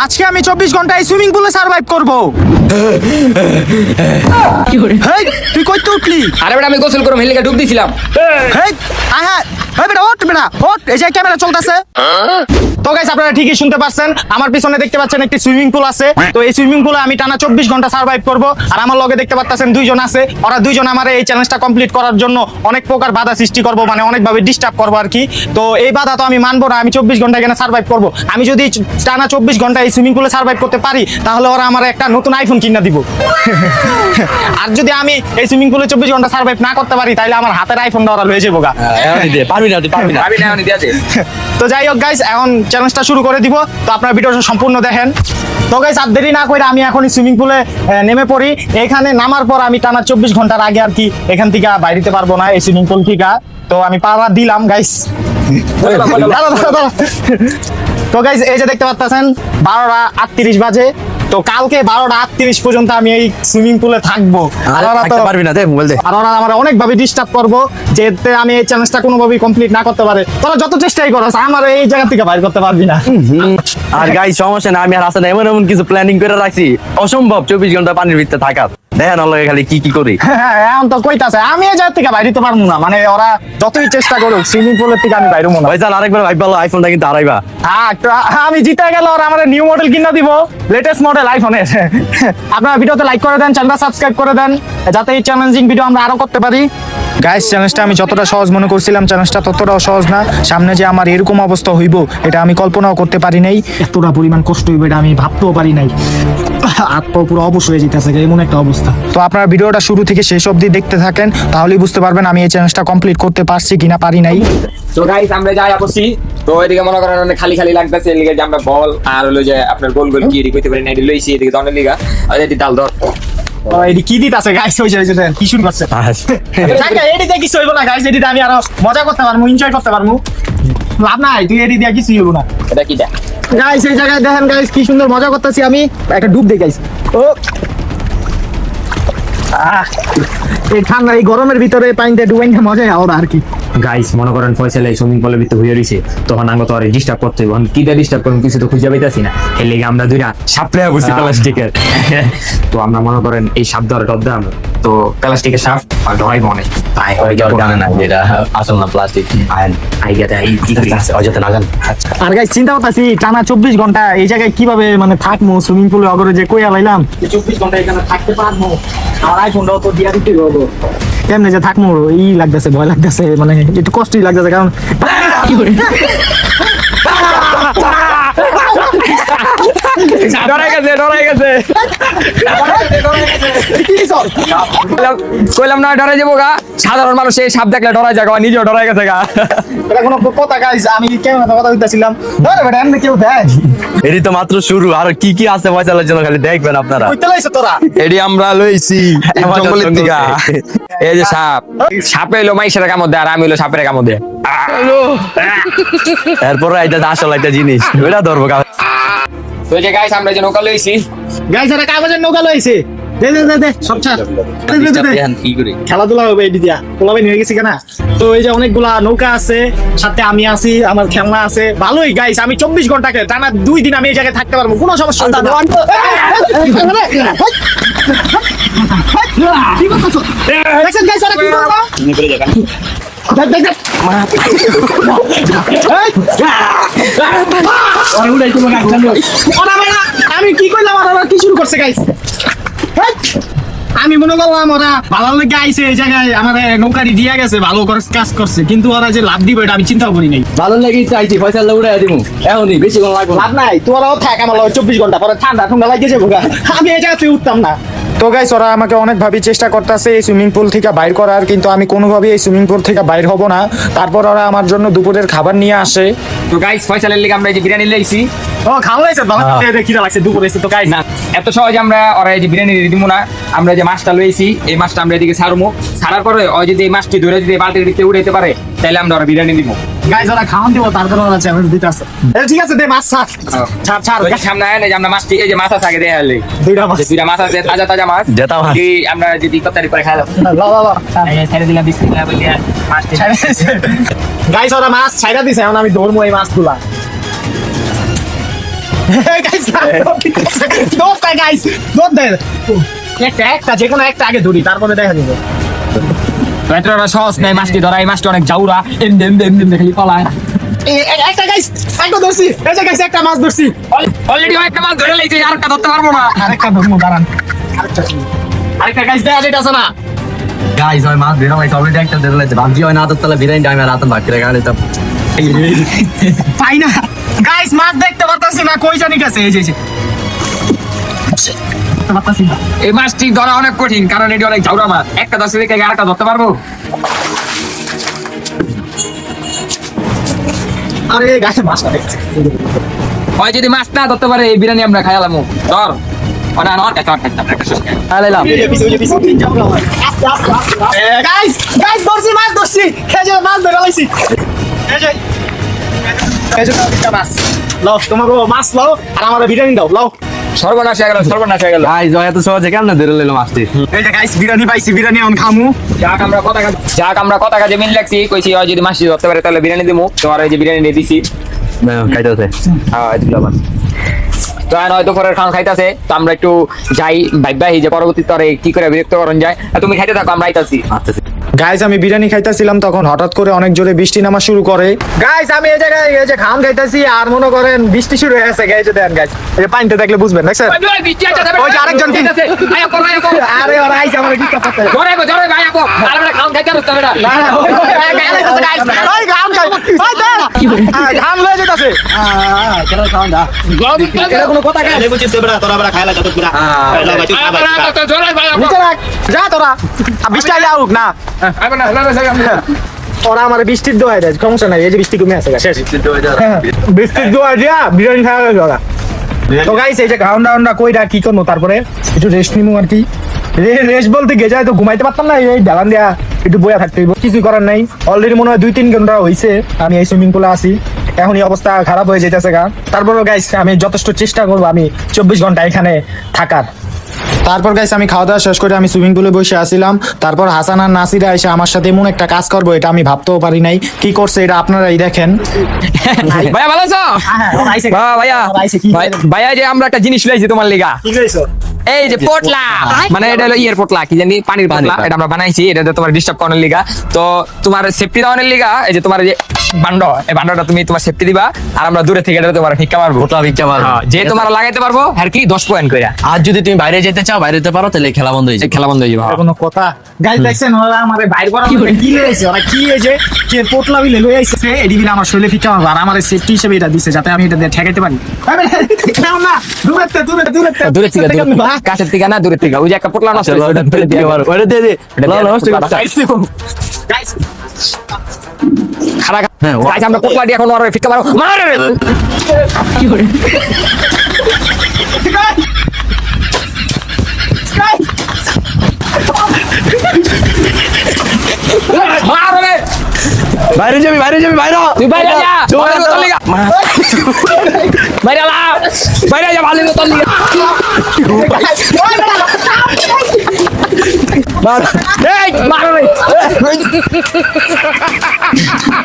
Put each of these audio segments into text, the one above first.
আজকে আমি 24 ঘন্টা এই সুইমিং পুলে সার্ভাইভ করব। হেই তুই কইতে উঠলি? আরে বেটা আমি গোসল করে হেলিকে ডুব দিছিলাম। হেই আহা হেই বেটা ওঠ এই যে ক্যামেরা চলতেছে। তো গাইস আপনারা ঠিকই শুনতে পাচ্ছেন, আমার পিছনে দেখতে পাচ্ছেন একটি সুইমিং পুল আছে। তো এই সুইমিং পুলে আমি টানা 24 ঘন্টা সার্ভাইভ করব। আর আমার লগে দেখতে পাচ্ছেন দুইজন আছে, ওরা দুইজন আমার এই চ্যালেঞ্জটা কমপ্লিট করার জন্য অনেক প্রকার বাধা সৃষ্টি করব, মানে অনেকভাবে ডিস্টার্ব করব আর কি। তো এই বাধা তো আমি মানবো না, আমি 24 ঘন্টা এখানে সার্ভাইভ করব। আমি যদি টানা 24 ঘন্টা এই সুইমিং পুলে সার্ভাইভ করতে পারি তাহলে ওরা আমার একটা নতুন আইফোন কিনে দিব। আর যদি আমি এই সুইমিং পুলে 24 ঘন্টা সার্ভাইভ না করতে পারি তাহলে আমার হাতের আইফোনটা ওরা লয়ে যাবো গা। পারবি না তো যাই হোক গাইস, এখন চ্যালেঞ্জটা শুরু করে দিব। তো আপনারা ভিডিওটা সম্পূর্ণ দেখেন। তো গাইস আর দেরি না করে আমি এখন সুইমিং পুলে নেমে পড়ি। এখানে নামার পর আমি টানা 24 ঘন্টার আগে আর কি এখান থেকে বাইরেতে পারবো না এই সুইমিং পুল থেকে। তো আমি পাড়া দিলাম গাইস। তো গাইস এই যে দেখতে পাচ্ছেন 12:38 বাজে। তো কালকে 12:38 পর্যন্ত আমি এই সুইমিং পুলে থাকবো। আর ওরা আমার অনেকভাবে ডিস্টার্ব করবো যেতে আমি এই চ্যালেঞ্জটা কোনোভাবেই কমপ্লিট না করতে পারে। তোরা যত চেষ্টাই করো আমার এই জায়গা থেকে বাইর করতে পারবি না। আর গাইস সমস্যা না, আমি আর হাসান এমন এমন কিছু প্ল্যানিং করে রাখছি, অসম্ভব 24 ঘন্টা পানির ভিতরে থাকা। দেখেন ওর খালি কি করি। এখন তো কইতাছে আমি এই জায়গা থেকে বাইরে পারবো না, মানে ওরা যতই চেষ্টা করুক সুইমিং পুলের থেকে আমি বাইরে মনে হয়। ভাই আরেকবার ভাই ভালো আইফোনটা কিন্তু হারাইবা। হ্যাঁ তো আমি জিতে গেল আর আমার নিউ মডেল কিনা দিব, লেটেস্ট মডেল আইফোনের। আপনারা ভিডিওতে লাইক করে দেন, চ্যানেলটা সাবস্ক্রাইব করে দেন যাতে এই চ্যালেঞ্জিং ভিডিও আমরা আরো করতে পারি। গাইস চ্যালেঞ্জটা আমি যতটা সহজ মনে করছিলাম চ্যালেঞ্জটা ততটাও সহজ না। সামনে যে আমার এরকম অবস্থা হইব এটা আমি কল্পনাও করতে পারি নাই। এতটা পরিমাণ কষ্ট হইব এটা আমি ভাবতেও পারি নাই। আত্মা পুরো অবশ হয়ে যেতেছে এমন একটা অবস্থা। তো আপনারা ভিডিওটা শুরু থেকে শেষ অবধি দেখতে থাকেন, তাহলেই বুঝতে পারবেন আমি এই চ্যালেঞ্জটা কমপ্লিট করতে পারছি কিনা পারি নাই। তো গাইস আমরা যাই আপসি। তো এদিকে মনে করেন অনেক খালি খালি লাগতেছে, এদিকে যে আমরা বল আর হলো যে আপনার গোল কি এদিকে কইতে পারি না, এদিকে লইছি এদিকে দনের লিগা আর এদিকে ডাল ধর। এডি কি দিত আছে গাইস, হইছে কি শুরু করছে। কাকা এডিতে কিছু হইব না গাইস, এডিতে আমি আরো মজা করতে পারমু, এনজয় করতে পারমু। লাভ নাই তুই এডি দিয়া কিছু হইব না। এটা কি দা গাইস এই জায়গায় দেখেন গাইস কি সুন্দর মজা করতেছি আমি। একটা ডুব দেই গাইস। ও এই ঠান্ডা এই গরমের ভিতরে পানিতে ডুবাইতে মজা আওরা আর কি। গাইস মনে করেন ফয়সাল এই সুইমিং পুলের ভিতরে হইয়া রইছে, তখন আঙ্গ তো আর ডিস্টার্ব করতে হইব। কি দা ডিস্টার্ব করুন কিছু তো খুঁজে পাইতাছি না, এর লেগে আমরা দুইটা সাপ লইয়া বসি প্লাস্টিকের। তো আমরা মনে করেন এই সাপ ধরে টপ দাম, তো প্লাস্টিকের সাপ আর ধরাই মনে তাই হয় জানে না যেটা আসল না প্লাস্টিক। আই গেট এই কি আছে অযথা না জান। আর গাইস চিন্তা করতেছি টানা 24 ঘন্টা এই জায়গায় কিভাবে মানে থাকবো সুইমিং পুলে অগরে যে কইয়া লাইলাম 24 ঘন্টা এখানে থাকতে পারবো। আমার আইফোনটাও তো দিয়া দিতে হবে, কেমনে যে থাকবো ই লাগতেছে, ভয় লাগতেছে, মানে একটু কষ্টই লাগতেছে কারণ ডরাই গেছে কইলাম না ডরাই যাবো গা। সাধারণ মানুষ এই সাপ দেখলে ডরাই যাগা, নিজেও ডরাই গেছে গা। এটা কোনো কথা গাইস, আমি কেমন কথা বলতেছিলাম ধরে বেটা এমনি কেউ দেয়। এটি তো মাত্র শুরু, আর কি আছে ফয়সালের জন্য খালি দেখবেন আপনারা। কইতে লাইছ তোরা এডি আমরা লইছি জঙ্গলের দিকা। এই যে সাপে এলো মাইশের কামড় দেয় আর আমি হলো সাপের কামড় দেয়। এরপরে এটা আসল একটা জিনিস ওটা ধরবো। তো যে গাইস আমরা যে নৌকা লইছি গাইস এটা কাগজের নৌকা লইছে, দে সব ছাড়। খেলাধুলা হবে এডি দিয়া পোলাবে নিয়ে গেছি কেনা। তো এই যে অনেকগুলা নৌকা আছে, সাথে আমি আছি, আমার খেলনা আছে। ভালোই গাইস, আমি 24 ঘন্টাকে টানা 2 দিন আমি এই জায়গায় থাকতে পারবো, কোনো সমস্যা হবে না। কি করতেছো দেখেন গাইস, আরে কি করবা আমি কি কইলাম ওরা কি শুরু করছে গাইস। আমি মনে করলাম ওরা ভালো লেগে আইছে এই জায়গায় আমার নৌকারি দিয়া গেছে, ভালো করে কাজ করছে, কিন্তু ওরা যে লাভ দিবে এটা আমি চিন্তাও করি নাই। ভালো লেগেই চাইছি ফয়সাল উড়াই দিমু এখনই, বেশি কোন লাগবে লাভ নাই, তোরাও থাক আমার 24 ঘন্টা পরে ঠান্ডা লাগিয়ে যাবো, আমি এই জায়গাতে উঠতাম না। তো গাইস ওরা আমাকে অনেকভাবে চেষ্টা করতেছে এই সুইমিং পুল থেকে বাইর করার, কিন্তু আমি কোনোভাবেই এই সুইমিং পুল থেকে বাইর হব না। তারপর ওরা আমার জন্য দুপুরের খাবার নিয়ে আসে। তো গাইস ফয়সালের লিগে আমরা এই যে বিরিয়ানি লইছি। ও খাওয়া হয়েছে ভালো খিদা লাগছে দুপুরে এসে। তো গাইস না এত সহজে আমরা ওরা এই যে বিরিয়ানি দিব না, আমরা যে মাছটা লইছি এই মাছটা আমরা এদিকে ছাড়বো, ছাড়ার পরে ওই যদি এই মাছটি ধরে যদি বালতির ভিতরে উড়াইতে পারে তাহলে আমরা ওরা বিরিয়ানি দিব। গাইস ওরা খাওয়ান দিব, তারপর ওরা চ্যালেঞ্জ দিতে আছে। ঠিক আছে দে মাছ ছাড়। ওই যে সামনে আয় না যে আমরা মাছটি এই যে মাছ আছে আগে দেয়া হলে দুইটা মাছ আছে তাজা মাছ জেতা মাছ আমরা যদি কতারি করে খাই ছেড়ে দিলাম বিসমিল্লাহ বলিয়া মাছটি গাইস ওরা মাছ ছাইরা দিছে, এখন আমি ধরবো এই মাছগুলা। গাইস দৌড় দেয় গাইস দৌড় দেয় একটা যে কোনো একটা আগে ধরি তারপরে দেখা যাবে পেট্রোরা সহজ নেই মাছটি ধরা এই মাছটি অনেক জাউরা এমনি এমনি এমনি এমনি খালি পালায় একটা গাইস একটা ধরছি এই যে গাইস একটা মাছ ধরছি অলরেডি একটা মাছ ধরে লাইছে আর একটা ধরতে পারবো না আরেকটা ধরবো দাঁড়ান আরেকটা গাইস দেখা যেতেছে না গাইস ওই মাছ বেরো ভাই অলরেডি একটা ধরে লাইছে ভাবছি ওই না তো তাহলে বিরিয়ানি আমি রাত বাকি রেখে নিতাম পাই না গাইস মাছ দেখতে পারতাছি না কই জানি গেছে এই যে পারতাছি না এই মাছটি ধরা অনেক কঠিন কারণ এটি অনেক জাউরা মাছ একটা ধরতে দেখে আর একটা ধরতে পারবো আরে গাইস মাছটা দেখছে হয় যদি মাছ না ধরতে পারে এই বিরিয়ানি আমরা খাইলাম ধর ওনা নট একটা আলাইলাম গাইস গাইস ধরছি মাছ ধরছি এই যে মাছ ধরে লাইছি এই যে একটা মাছ লাও তোমাকে মাছ লাও আর আমার বিরিয়ানি দাও লাও সর্বনাশ হয়ে গেল সর্বনাশ হয়ে গেল গাইস ওই এত সহজে কেমনে ধরে লইলো মাছটি এই যে গাইস বিরিয়ানি পাইছি বিরিয়ানি এখন খামু যাক আমরা কথা কাজে মিল লাগছি কইছি হয় যদি মাছটি ধরতে পারে তাহলে বিরিয়ানি দিমু তোমার এই যে বিরিয়ানি দিয়ে দিছি খাইতেছে হ্যাঁ এগুলো আবার তো আর হয়তো পরের খান খাইতাছে তো আমরা একটু যাই ভাইবাই যে পরবর্তীতে আর কি করে বিরক্ত করন যায় তুমি খাইতে থাকো আমরা আইতাছি আচ্ছা গাইস আমি বিরিয়ানি খাইতেছিলাম তখন হঠাৎ করে অনেক জোরে বৃষ্টি নামা শুরু করে গাইস আমি এই জায়গায় এই যে খাম খাইতেছি আর মনে করেন বৃষ্টি শুরু হয়ে গেছে গাইস দেন গাইস এই যে পানিতে দেখলে বুঝবেন দেখছেন ওই যে আরেকজন কি আরে ওরা আইছে আমার কি কথা জোরে ভাই আপো আর আমরা খান খাইতে রস্তা বেটা ওই ঘাম খাই ওই দেখ ঘাম লয়ে যেতেছে এটা কোনো কথা গাইস নিচে রাখ যা তোরা বৃষ্টি আইলে আউক না ওরা আমার বৃষ্টির দোয়াই দেয় সমস্যা নাই এই যে বৃষ্টি কমে আছে শেষ বৃষ্টির দোয়া দিয়া বিরিয়ানি খাওয়া গেল ওরা তো গাইস এই যে গাউন্ডা কইরা কি করবো তারপরে একটু রেস্ট নিমু আর কি রেস্ট বলতে গেজায় তো ঘুমাইতে পারতাম না এই ডালান দিয়া একটু বইয়া থাকতে হইব কিছু করার নাই অলরেডি মনে হয় 2-3 ঘন্টা হইছে আমি এই সুইমিং পুলে আছি এখন এই অবস্থা খারাপ হয়ে যেতেছে গা তারপরও গাইস আমি যথেষ্ট চেষ্টা করবো আমি 24 ঘন্টা এখানে থাকার তারপর গাইস আমি খাওয়া দাওয়া শেষ করে আমি সুইমিং পুলে বসে আসছিলাম তারপর হাসান আর নাসিরা এসে আমার সাথে এমন একটা কাজ করবো এটা আমি ভাবতেও পারি নাই কি করছে এটা আপনারাই দেখেন ভাইয়া ভালো আছো ভাইয়া ভাইয়া যে আমরা একটা জিনিস লাইছি তোমার লিগা কি কইছো এই যে পোটলা মানে এটা হলো ইয়ের পোটলা কি জানি পানির পোটলা এটা আমরা বানাইছি এটা তোমার ডিস্টার্ব করার লিগা তো তোমার সেফটি দেওয়ার লিগা এই যে তোমার যে বান্ড এই বান্ডটা তুমি তোমার সেফটি দিবা আর আমরা দূরে থেকে এটা তোমার ভিক্ষা মারবো ভিক্ষা মারবো যে তোমার লাগাইতে পারবো আর কি 10 পয়েন্ট কইরা আর যদি তুমি বাইরে যেতে চাও বাইরে যেতে পারো তাহলে খেলা বন্ধ হয়ে যাবে খেলা বন্ধ হয়ে যাবে কোনো কথা গাইস দেখছেন ওরা আমারে বাইর করা কি লইছে ওরা কি এই যে কে পোটলা বিলে লই আইছে এডি বিলে আমার শরীরে ফিকা মারবো আর আমার সেফটি হিসেবে এটা দিছে যাতে আমি এটা দিয়ে ঠেকাইতে পারি নাও না দূরে থেকে কাছের থেকে না দূরের থেকে ওই যে একটা পোটলা নষ্ট হয়েছে ওটা ফেলে দিয়ে ওটা দিয়ে দে গাইস খারাপ হ্যাঁ গাইস আমরা পোটলা দিয়ে এখন আর ভিক্ষা মারো মার কি করে মারবে বাইরে যাবি বাইরে তুই বাইরে যা ভালো তোর লিগা বাইরে যা ভালো তোর লিগা এই মারো রে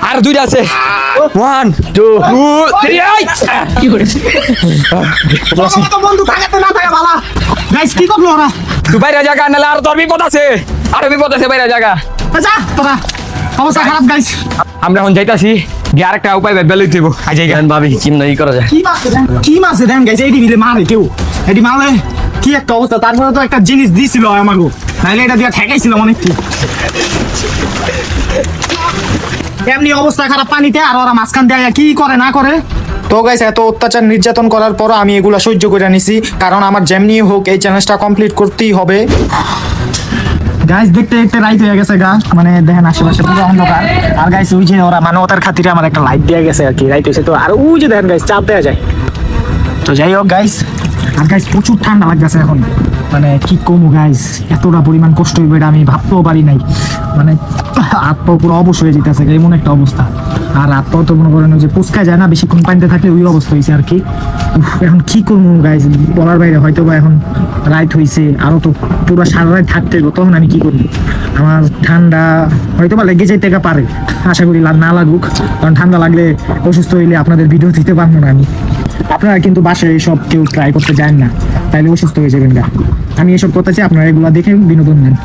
আর দুইটা আছে 1 2 3 কি করে তো বন্ধু থাকাতে না থাকা ভালো গাইস কি করলো ওরা তুই বাইরে জায়গা নালে আর তোর বিপদ আছে বাইরে জায়গা যা তোরা অবস্থা খারাপ গাইস আমরা এখন যাইতাছি গিয়ে আরেকটা উপায় বের লইতে হইব আজ গান ভাবি কিমনা ই করা যায় কি মাছ দেন গাইস এইডি মিলে মারে কেউ এডি মারলে কি একটা অবস্থা তারপরে তো একটা জিনিস দিছিল আমাগো নাইলে এটা দিয়া ঠেকাইছিল অনেক কি এমনি অবস্থা খারাপ পানিতে আর ওরা মাঝখান দিয়ে কি করে না করে তো গাইস এত অত্যাচার নির্যাতন করার পর আমি এগুলা সহ্য করে নিছি কারণ আমার যেমনি হোক এই চ্যালেঞ্জটা কমপ্লিট করতেই হবে গাইস দেখতে দেখতে রাইত হয়ে গেছে গা মানে দেখেন আশেপাশে পুরো অন্ধকার আর গাইস ওই যে ওরা মানবতার খাতিরে আমার একটা লাইট দেয়া গেছে আর কি রাইত হয়েছে তো আর ওই যে দেখেন গাইস চাপ দেওয়া যায় তো যাই হোক গাইস আর গাইস প্রচুর ঠান্ডা লাগতেছে এখন মানে কি কমু গাইস এতটা পরিমাণ কষ্ট হইবে এটা আমি ভাবতেও পারি নাই মানে হাত পা পুরো অবশ হয়ে যেতেছে এমন একটা অবস্থা আর হাত পাও তো মনে করেন যে পুচকা যায় না বেশিক্ষণ পানিতে থাকলে ওই অবস্থা হয়েছে আর কি এখন কি করবো গাইস বলার বাইরে হয়তো বা এখন রাইত হয়েছে আরো তো পুরো সারা রাত থাকতে হইব তখন আমি কি করবো আমার ঠান্ডা হয়তো বা লেগে যেতে পারে আশা করি না লাগুক কারণ ঠান্ডা লাগলে অসুস্থ হইলে আপনাদের ভিডিও দিতে পারবো না আমি আপনারা কিন্তু বাসায় এইসব কেউ ট্রাই করতে যান না, তাইলে অসুস্থ হয়ে যাবেন গা। আমি এসব করতেছি, আপনারা এগুলা দেখে বিনোদন নেন।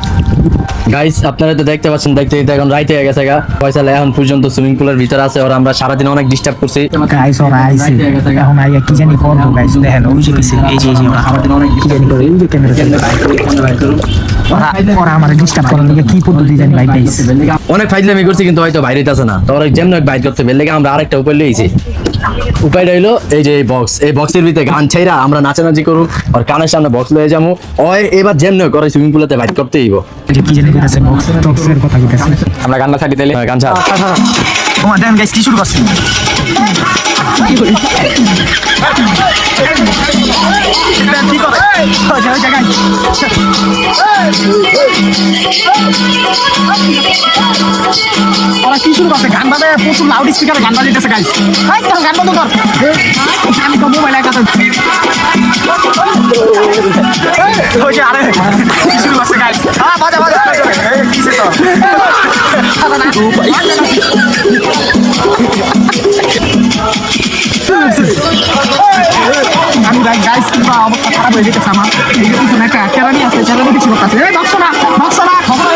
গাইস আপনারা তো দেখতে পাচ্ছেন, দেখতে দেখতে এখন রাইতে হয়ে গেছে গা। ফয়সাল এখন পর্যন্ত সুইমিং পুলের ভিতরে আছে, ওরা আমরা সারাদিন অনেক ডিস্টার্ব করছি। গাইস ওরা আইছে, এখন আইয়া কি জানি করবো গাইস। দেখেন ওই যে পিছে, এই যে ওরা সারাদিন অনেক কি জানি করে, এই যে ক্যামেরা ওরা আমার ডিস্টার্ব করার লিগে কি পদ্ধতি জানি ভাই গাইস। অনেক ফাইজলামি করছি কিন্তু হয়তো বাইরে আছে না, তো ওরা যেমন বাইর করতে বের লেগে আমরা আরেকটা উপায় লইছি। উপায়টা হইলো এই যে বক্স, এই বক্সের ভিতরে গান ছাইরা আমরা নাচানাচি করু, আর কানের সামনে বক্স লয়ে যাবো। ওই এবার যেমন করে সুইমিং পুলেতে বাইর করতে হইব। যে কি জানি কইতাছে, বক্সের কথা কইতাছে। আমরা গান্না ছাড়ি দিলে গান ছাড়। ওমা দেন গাইস কি শুরু করছে। কি করে ওরা কি শুরু করছে, গান বাজে, প্রচুর লাউড স্পিকারে গান বাজাইতেছে গাইস। গান বন্ধ কর, আমি তো মোবাইল একাতে আরে কি শুরু করছে গাইস। বাজা বাজা কিসে তো আমি ভাই গাইস কিংবা অবস্থা খারাপ হয়ে যেতেছে আমার। এই যে পিছনে একটা কেরানি আছে, কেরানি কিছু করতেছে। এই বক্সনা খবর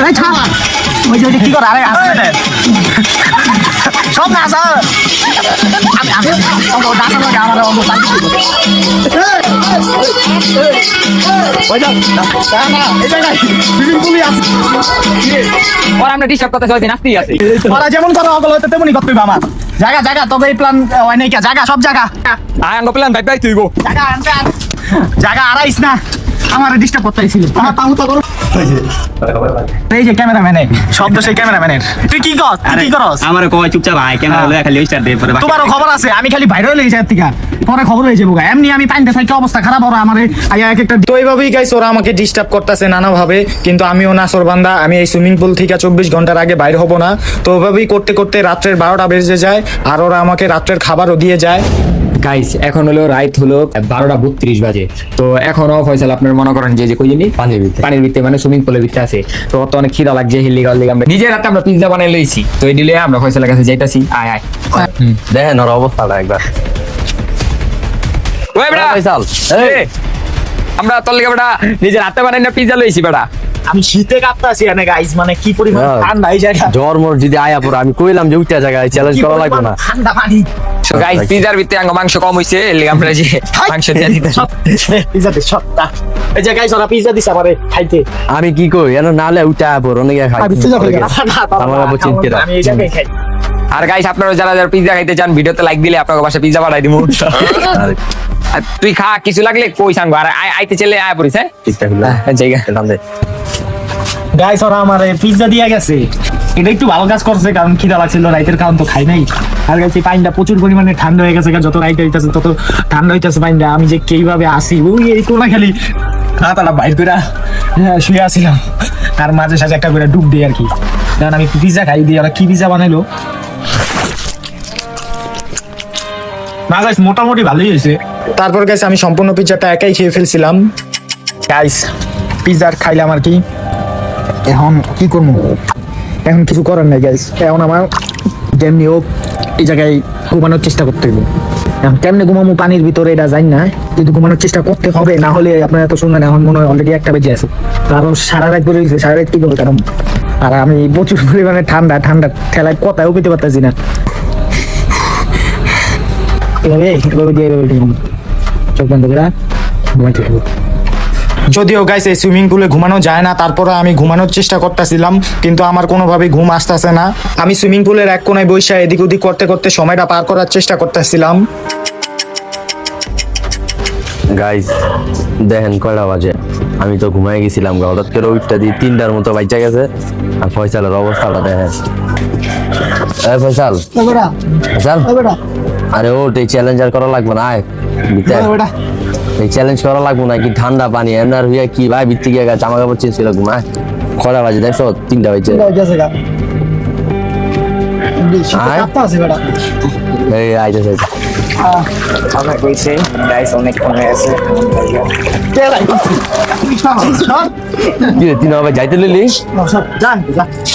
এই ছাড়া ওই যে কি করে, আরে আসলে সব না আসা আমি ডাকার লাগে আমার অবস্থা ওরা আমরা ডিস্টার্ব করতে চলছি, নাচতেই আছে। ওরা যেমন করে অগল হতে তেমনই করতে হবে আমার। জায়গা তবে এই প্ল্যান হয় নাই কে, জায়গা সব জায়গা আঙ্গ প্ল্যান ভাই ভাই তুই গো জায়গা আড়াইস না, আমার ডিস্টার্ব করতে আইছিল। এই যে ক্যামেরাম্যানে শব্দ, সেই ক্যামেরাম্যানের তুই কি করস? আমার কয় চুপচাপ আয় ক্যামেরা লয়ে খালি স্টার্ট দে পরে তোমারও খবর আছে, আমি খালি ভাইরাল হয়ে যাই থেকে পরে খবর হয়ে যাবো। এমনি আমি পাইতে থাকি অবস্থা খারাপ, ওরা আমার আইয়া এক একটা। তো এইভাবেই গাইস ওরা আমাকে ডিস্টার্ব করতেছে নানাভাবে, কিন্তু আমিও নাসর বান্দা, আমি এই সুইমিং পুল থেকে 24 ঘন্টার আগে বাইর হব না। তো ওইভাবেই করতে করতে রাত্রের 12টা বেজে যায়, আর ওরা আমাকে রাত্রের খাবারও দিয়ে যায়। গাইস এখন হলো রাত হলো 12:32 বাজে। তো এখনো ফয়সাল আপনার মনে করেন যে কই জানি পানির ভিতরে মানে সুইমিং পুলের ভিতরে আছে। তো অত অনেক খিদা লাগছে, হিলিগাল লিগে আমরা নিজের হাতে আমরা পিজ্জা বানাই লইছি। তো এই দিলে আমরা ফয়সালের কাছে যাইতাছি। আয় আয় দেখেন ওর অবস্থাটা একবার। ওই বেটা ফয়সাল এই আমরা তোর লিগে বেটা নিজের হাতে বানাই না পিজ্জা লইছি বেটা। আমি শীতে কাঁপতাছি এনে গাইস, মানে কি পরিমাণ ঠান্ডা এই জায়গা। জ্বর মর যদি আয়া পড়ে, আমি কইলাম যে উঠতে জায়গায় চ্যালেঞ্জ করা লাগবে না। ঠান্ডা পানি সো গাইস পিজ্জার ভিতরে আঙ্গ মাংস কম হইছে, এর লিগে আমরা যে মাংস দিয়ে দিতেছি। পিজ্জা দে সবটা। এই যে গাইস ওরা পিজ্জা দিছে আমারে খাইতে। আমি কি কই এন নালে উঠে আয়া পড় অনেকে খাই। আমার আবার চিনতে না। আমি এই জায়গায় খাই। আর গাইস আপনারা যারা যারা পিজ্জা খাইতে চান ভিডিওতে লাইক দিলে আপনাদের বাসায় পিজ্জা পাঠাই দিমু। আর তুই খা, কিছু লাগলে কই সাঙ্গ, আর আইতে চলে আয় পড়িস। হ্যাঁ ঠিকঠাক জায়গা গাইস ওরা আমার পিজ্জা দিয়া গেছে, এটা একটু ভালো কাজ করছে, কারণ খিদা লাগছিল, রাইতের খাওয়ান তো খাই নাই। আর গেছে পানিটা প্রচুর পরিমাণে ঠান্ডা হয়ে গেছে, যত রাইট হইতেছে তত ঠান্ডা হইতেছে পানিটা। আমি যে কিভাবে আসি ওই এই কোনা খালি হাতাটা বাইর করে শুয়ে আসছিলাম, আর মাঝে সাঝে একটা করে ডুব দিই আর কি। কারণ আমি পিজ্জা খাই দিই, ওরা কি পিজ্জা বানাইলো না গাইস, মোটামুটি ভালোই হয়েছে। তারপর গাইস আমি সম্পূর্ণ পিজ্জাটা একাই খেয়ে ফেলছিলাম। গাইস পিজ্জা খাইলাম আর কি, এখন কি করবো, এখন কিছু করার নাই গাইস। এখন আমার যেমনি হোক এই জায়গায় ঘুমানোর চেষ্টা করতে হবে। এখন কেমনে ঘুমাবো পানির ভিতরে এটা জানি না, কিন্তু ঘুমানোর চেষ্টা করতে হবে, না হলে আপনারা এত শুনবেন। এখন মনে হয় অলরেডি 1টা বেজে আছে, কারণ সারা রাত করে দিয়েছে, সারা রাত কি করবো, কারণ আর আমি প্রচুর পরিমাণে ঠান্ডা ঠেলায় কথাও পেতে পারতেছি না। চোখ বন্ধ করে ঘুমাইতে হবে। যদিও গাইস এই সুইমিং পুলে ঘুমানো যায় না, তারপরে আমি ঘুমানোর চেষ্টা করতেছিলাম, কিন্তু আমার কোনোভাবে ঘুম আসতেছে না। আমি সুইমিং পুলের এক কোনায় বসে এদিক ওদিক করতে করতে সময়টা পার করার চেষ্টা করতেছিলাম। গাইস দেখেন কয়টা বাজে, আমি তো ঘুমাই গেছিলাম গা, হঠাৎ করে উঠটা দিয়ে 3টার মতো বাচ্চা গেছে। আর ফয়সালের অবস্থাটা দেখেন। ফয়সাল ফয়সাল আরে ওট, এই চ্যালেঞ্জ আর করা লাগবে না, আয় ভিতরে। এই চ্যালেঞ্জ করা লাগবে না, কি ঠান্ডা পানি এমনার হইয়া কি ভাই ভিত্তি গিয়ে জামা কাপড় চেঞ্জ করে ঘুমায়। কয়টা বাজে দেখছো? 3টা বাজে। এই আইতেছে আমরা কইছে গাইস অনেক কমে আছে। কি রে, তুই না ভাই যাইতে লইলি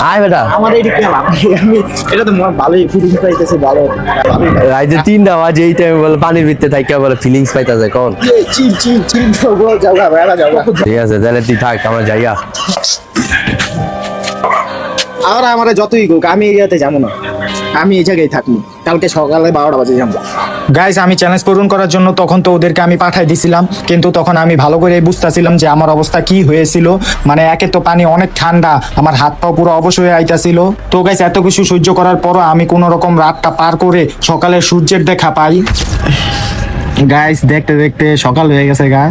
আয় বেটা এটা তো ভালোই ফিলিং পাইতেছে ভালো রাইতে 3টা বাজে এই টাইমে বলে পানির ভিতরে থাইকা বলে ফিলিংস পাইতাছে কোন চিল চিল চিল যাওগা বেড়া যাওগা ঠিক আছে তাহলে তুই থাক আমরা যাইয়া আর আমার যতই হোক আমি এরিয়াতে যাবো না, আমি এই জায়গায় থাকবো, কালকে সকালে 12টা বাজে যাবো। গাইস আমি চ্যালেঞ্জ পূরণ করার জন্য তখন তো ওদেরকে আমি পাঠাই দিছিলাম, কিন্তু তখন আমি ভালো করে বুঝতেছিলাম যে আমার অবস্থা কি হয়েছিল। মানে একে তো পানি অনেক ঠান্ডা, আমার হাত পা পুরো অবশ হয়ে আইতাছিল। তো গাইস এত কিছু সহ্য করার পরও আমি কোনো রকম রাতটা পার করে সকালে সূর্যের দেখা পাই। গাইস দেখতে দেখতে সকাল হয়ে গেছে গা,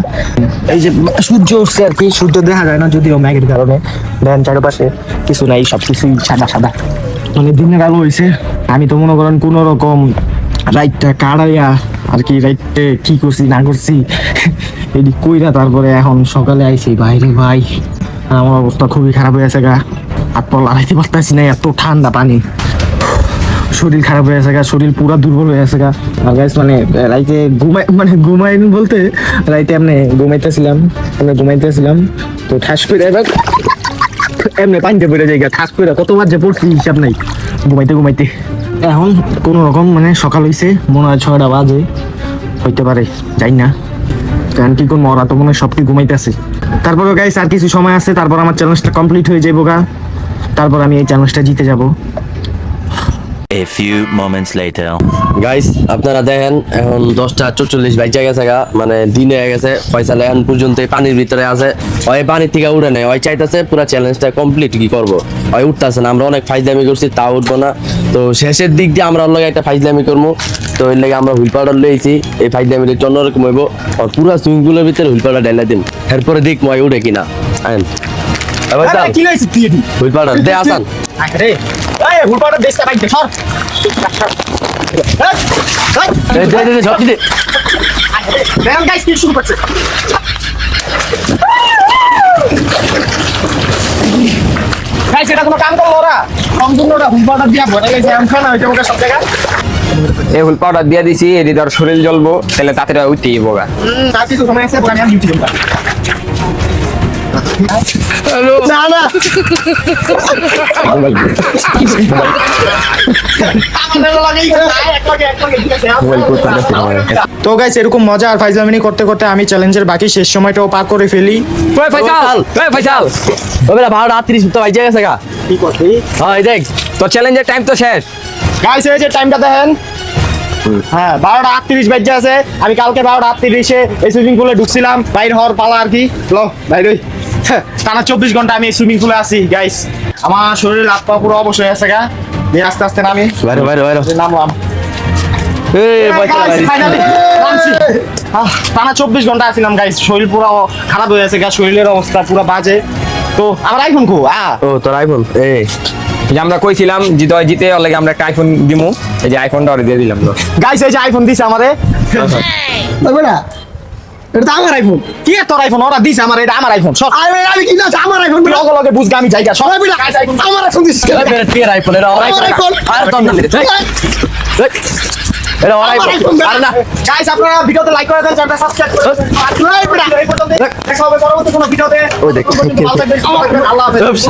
এই যে সূর্য উঠছে আর কি, সূর্য দেখা যায় না যদিও ম্যাগের কারণে। দেখেন চারপাশে কিছু নাই, সব কিছুই সাদা সাদা, মানে দিনের আলো হয়েছে। আমি তো মনে করেন কোন রকম রাইটটা কাড়াইয়া আর কি, রাইটে কি করছি না করছি এটি কইরা তারপরে এখন সকালে আইছি বাইরে ভাই। আমার অবস্থা খুবই খারাপ হয়ে গেছে গা, হাত পা লাগাইতে পারতেছি না, এত ঠান্ডা পানি। শরীর খারাপ হয়ে গেছে গা, শরীর পুরো দুর্বল হয়ে গেছে গা। আর গাইস মানে রাইতে ঘুমাইনি বলতে রাইতে এমনি ঘুমাইতেছিলাম তো ঠাস করে এবার এমনি পানিতে পড়ে যাই, ঠাস করে কতবার যে পড়ছি হিসাব নাই ঘুমাইতে। এখন কোন রকম মানে সকাল হইছে, মনে হয় 6টা বাজে হইতে পারে, যাই না কারণ কি কোন মরা তো মনে হয় সবটি ঘুমাইতেছে। তারপরে গাইস আর কিছু সময় আছে, তারপর আমার চ্যালেঞ্জটা কমপ্লিট হয়ে যাবো গা, তারপর আমি এই চ্যালেঞ্জটা জিতে যাবো। A few moments later. Guys আপনারা দেখেন এখন 10:44 বাইজা গেছে গা, মানে দিন হয়ে গেছে। ফয়সাল এখন পর্যন্ত এই পানির ভিতরে আছে, ওই পানির থেকে উঠে নেই, ওই চাইতেছে পুরো চ্যালেঞ্জটা কমপ্লিট কি করবো, ওই উঠতেছে না। আমরা অনেক ফাইজলামি করছি, তা উঠবো না। তো শেষের দিক দিয়ে আমরা ওর লগে একটা ফাইজলামি করবো, তো এর লাগে আমরা হুইল পাউডার লইছি। এই ফাইজলামির একটু অন্যরকম হইব, আর পুরো সুইমিং পুলের ভিতরে হুইল পাউডার ঢাইলা দিন, এরপরে দেখ মই উঠে কিনা। আইন কি লাইছিস তুই এটি? হুইল পাউডার দে আসান। আরে এই হুলপাটা দেশটা বাইতে সর। দে ঝপকি দে। দেখেন গাইস কি শুরু করছে। গাইস এটা কোনো কাম করলো ওরা, সম্পূর্ণ ওরা হুলপাটা দিয়া ভরে গেছে, আমখানা না হইতে ওকে সব জায়গা। এই হুল পাউডার দিয়ে দিছি, এটি ধর শরীর জ্বলবো, তাহলে তাতে উঠতেই বোগা। আর কিছু সময় আছে, পরে আমি ডিউটি করব। না না তো গাইস এরকম মজা আর ফাইজলামি করতে করতে আমি চ্যালেঞ্জের বাকি শেষ সময়টাও পার করে ফেলি। ওই ফয়সাল ও বেটা 12:30 তো বাইজা গেছে গা। কি করছি হ্যাঁ দেখ তো চ্যালেঞ্জের টাইম তো শেষ। গাইস এই যে টাইমটা দেখেন, হ্যাঁ 12:38 বাজে আছে। আমি কালকে 12:38 এই সুইমিং পুলে ঢুকছিলাম, বাইরে হওয়ার পালা আর কি। লো বাইরে টানা 24 ঘন্টা আমি এই সুইমিং পুলে আছি গাইস। আমার শরীর হাত পা পুরো অবশ হয়ে আছে গা, দিয়ে আস্তে আস্তে নামি বাইরে নামলাম। এই বাইরে ফাইনালি নামছি। টানা 24 ঘন্টা আছিলাম গাইস, শরীর পুরো খারাপ হয়ে আছে গা, শরীরের অবস্থা পুরো বাজে। তো আমার আইফোন কো ও তোর আইফোন এই যে আমরা কইছিলাম জিতে ওর লাগে আমরা একটা আইফোন দিমু, এই যে আইফোনটা ওরে দিয়ে দিলাম। গাইস এই যে আইফোন দিছে আমারে। না এটা তো আমার আইফোন। কি তোর আইফোন? ওরা দিছে আমার, এটা আমার আইফোন। সব আমি কি না আমার আইফোন, লগে লগে বুঝগা আমি জায়গা সব গাইস আইফোন আমার আইফোন দিছে। এর আইফোন এটা আমার আইফোন আর তোর না এটা আমার আইফোন আর না। গাইস আপনারা ভিডিওতে লাইক করে দেন, চ্যানেলটা সাবস্ক্রাইব করে দেন। আর লাইক করে এই পর্যন্ত দেখা হবে পরবর্তী কোনো ভিডিওতে। ও দেখ আল্লাহ হাফেজ।